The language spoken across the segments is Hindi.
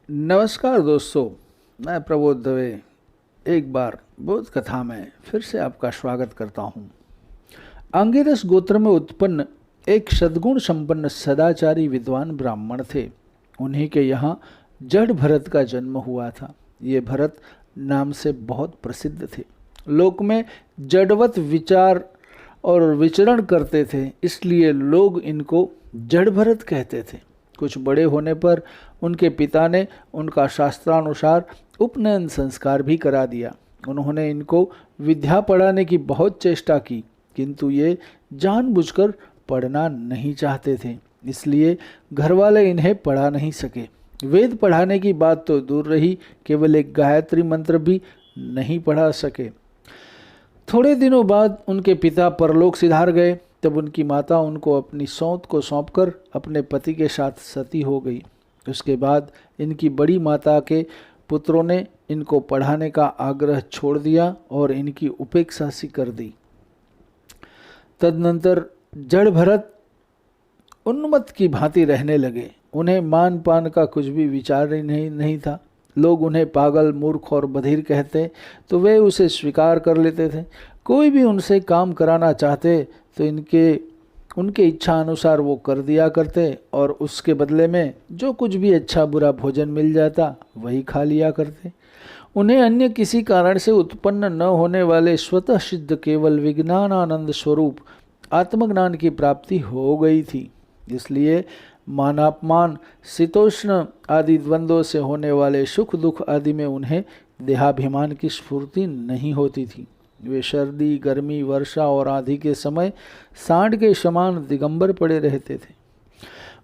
नमस्कार दोस्तों, मैं प्रबोध दवे एक बार बोध कथा में फिर से आपका स्वागत करता हूँ। आंगिरस गोत्र में उत्पन्न एक सद्गुण संपन्न सदाचारी विद्वान ब्राह्मण थे। उन्हीं के यहाँ जड़ भरत का जन्म हुआ था। ये भरत नाम से बहुत प्रसिद्ध थे। लोक में जड़वत विचार और विचरण करते थे, इसलिए लोग इनको जड़ भरत कहते थे। कुछ बड़े होने पर उनके पिता ने उनका शास्त्रानुसार उपनयन संस्कार भी करा दिया। उन्होंने इनको विद्या पढ़ाने की बहुत चेष्टा की, किंतु ये जानबूझकर पढ़ना नहीं चाहते थे, इसलिए घरवाले इन्हें पढ़ा नहीं सके। वेद पढ़ाने की बात तो दूर रही, केवल एक गायत्री मंत्र भी नहीं पढ़ा सके। थोड़े दिनों बाद उनके पिता परलोक सिधार गए। तब उनकी माता उनको अपनी सौत को सौंपकर अपने पति के साथ सती हो गई। उसके बाद इनकी बड़ी माता के पुत्रों ने इनको पढ़ाने का आग्रह छोड़ दिया और इनकी उपेक्षा सी कर दी। तदनंतर जड़ भरत उन्मत्त की भांति रहने लगे। उन्हें मान पान का कुछ भी विचार ही नहीं था। लोग उन्हें पागल, मूर्ख और बधिर कहते तो वे उसे स्वीकार कर लेते थे। कोई भी उनसे काम कराना चाहते तो उनके इच्छा अनुसार वो कर दिया करते और उसके बदले में जो कुछ भी अच्छा बुरा भोजन मिल जाता वही खा लिया करते। उन्हें अन्य किसी कारण से उत्पन्न न होने वाले स्वतः सिद्ध केवल विज्ञानानंद स्वरूप आत्मज्ञान की प्राप्ति हो गई थी। इसलिए मानापमान, शीतोष्ण आदि द्वंद्वों से होने वाले सुख दुख आदि में उन्हें देहाभिमान की स्फूर्ति नहीं होती थी। वे सर्दी, गर्मी, वर्षा और आंधी के समय सांड के समान दिगंबर पड़े रहते थे।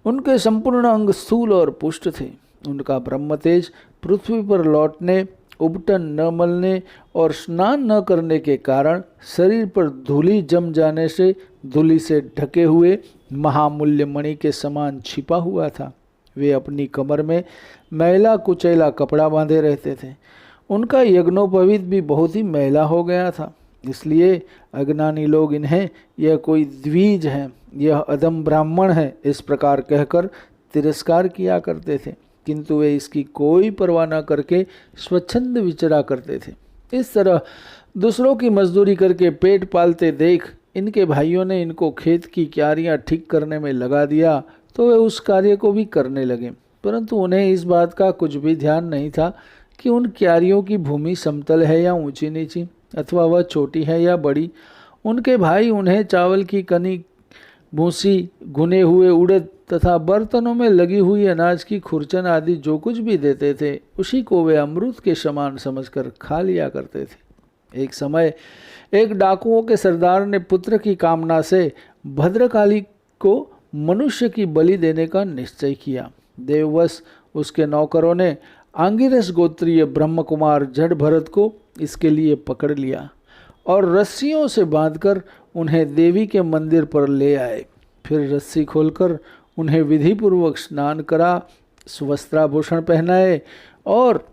उनके संपूर्ण अंग स्थूल और पुष्ट थे। उनका ब्रह्म तेज पृथ्वी पर लौटने, उबटन न मलने और स्नान न करने के कारण शरीर पर धूलि जम जाने से धूलि से ढके हुए महामूल्य मणि के समान छिपा हुआ था। वे अपनी कमर में मैला कुचैला कपड़ा बांधे रहते थे। उनका यज्ञोपवीत भी बहुत ही मैला हो गया था, इसलिए अज्ञानी लोग इन्हें यह कोई द्विज है, यह अधम ब्राह्मण है, इस प्रकार कहकर तिरस्कार किया करते थे। किंतु वे इसकी कोई परवाह न करके स्वच्छंद विचरा करते थे। इस तरह दूसरों की मजदूरी करके पेट पालते देख इनके भाइयों ने इनको खेत की क्यारियां ठीक करने में लगा दिया तो वे उस कार्य को भी करने लगे, परंतु उन्हें इस बात का कुछ भी ध्यान नहीं था कि उन क्यारियों की भूमि समतल है या ऊंची नीची, अथवा वह छोटी है या बड़ी। उनके भाई उन्हें चावल की कनी, भूसी, भुने हुए उड़द तथा बर्तनों में लगी हुई अनाज की खुरचन आदि जो कुछ भी देते थे, उसी को वे अमृत के समान समझकर खा लिया करते थे। एक समय एक डाकुओं के सरदार ने पुत्र की कामना से भद्रकाली को मनुष्य की बलि देने का निश्चय किया। देववश उसके नौकरों ने आंगिरस गोत्रीय ब्रह्म कुमार जड़ भरत को इसके लिए पकड़ लिया और रस्सियों से बांधकर उन्हें देवी के मंदिर पर ले आए। फिर रस्सी खोलकर उन्हें विधिपूर्वक स्नान करा, वस्त्राभूषण पहनाए और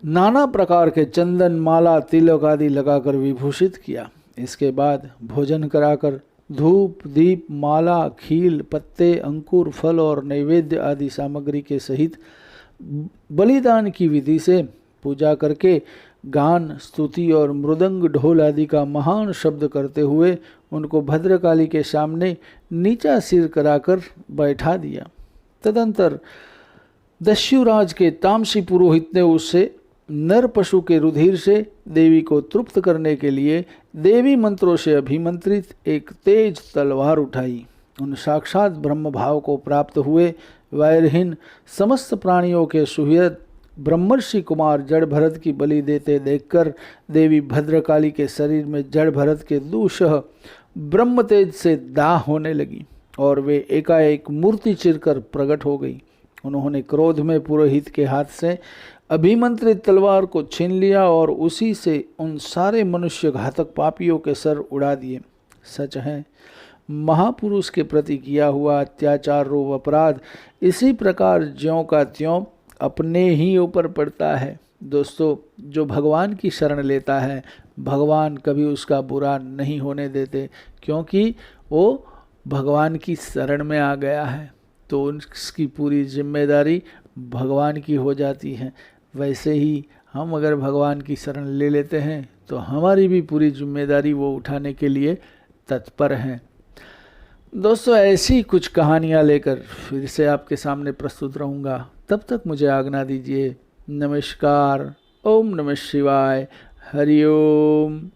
नाना प्रकार के चंदन, माला, तिलक आदि लगाकर विभूषित किया। इसके बाद भोजन कराकर धूप, दीप, माला, खील, पत्ते, अंकुर, फल और नैवेद्य आदि सामग्री के सहित बलिदान की विधि से पूजा करके गान, स्तुति और मृदंग, ढोल आदि का महान शब्द करते हुए उनको भद्रकाली के सामने नीचा सिर कराकर बैठा दिया। तदंतर दस्युराज के तामसी पुरोहित ने उससे नर पशु के रुधिर से देवी को तृप्त करने के लिए देवी मंत्रों से अभिमंत्रित एक तेज तलवार उठाई। उन साक्षात ब्रह्म भाव को प्राप्त हुए वैरहीन समस्त प्राणियों के सुहृद ब्रह्मर्षि कुमार जड़ भरत की बलि देते देखकर देवी भद्रकाली के शरीर में जड़ भरत के दूषः ब्रह्म तेज से दाह होने लगी और वे एकाएक मूर्ति चिरकर प्रकट हो गई। उन्होंने क्रोध में पुरोहित के हाथ से अभिमंत्रित तलवार को छीन लिया और उसी से उन सारे मनुष्य घातक पापियों के सर उड़ा दिए। सच है, महापुरुष के प्रति किया हुआ अत्याचार रूप अपराध इसी प्रकार ज्यों का त्यों अपने ही ऊपर पड़ता है। दोस्तों, जो भगवान की शरण लेता है, भगवान कभी उसका बुरा नहीं होने देते, क्योंकि वो भगवान की शरण में आ गया है। तो उसकी पूरी जिम्मेदारी भगवान की हो जाती हैं। वैसे ही हम अगर भगवान की शरण ले लेते हैं तो हमारी भी पूरी जिम्मेदारी वो उठाने के लिए तत्पर हैं। दोस्तों, ऐसी कुछ कहानियाँ लेकर फिर से आपके सामने प्रस्तुत रहूँगा। तब तक मुझे आज्ञा दीजिए। नमस्कार। ओम नमः शिवाय। हरि ओम।